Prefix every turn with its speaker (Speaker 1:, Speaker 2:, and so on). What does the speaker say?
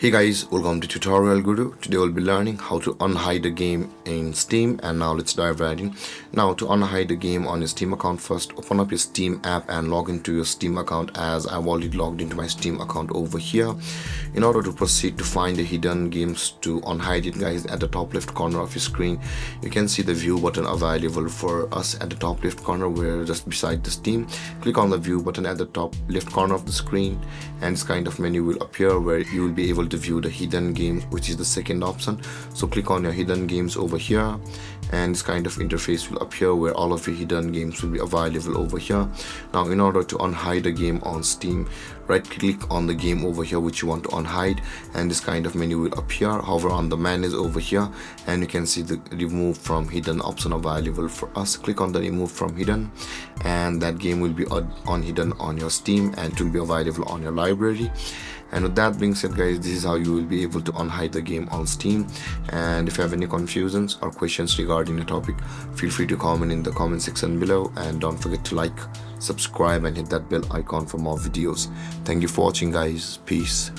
Speaker 1: Hey guys, welcome to Tutorial Guru. Today we'll be learning how to unhide a game in Steam, and now let's dive right in. Now to unhide a game on your Steam account, first open up your Steam app and log into your Steam account, as I've already logged into my Steam account over here. In order to proceed to find the hidden games to unhide it, guys, at the top left corner of your screen you can see the view button available for us at the top left corner, where just beside the Steam. Click on the view button at the top left corner of the screen and this kind of menu will appear where you will be able to view the hidden games, which is the second option. So click on your hidden games over here and this kind of interface will appear where all of your hidden games will be available over here. Now in order to unhide a game on Steam, right click on the game over here which you want to unhide and this kind of menu will appear. Hover on the manage over here and you can see the remove from hidden option available for us. Click on the remove from hidden and that game will be unhidden on your Steam and it will be available on your library. And with that being said, guys, this is how you will be able to unhide the game on Steam. And if you have any confusions or questions regarding the topic, feel free to comment in the comment section below, and don't forget to like, subscribe and hit that bell icon for more videos. Thank you for watching, guys. Peace.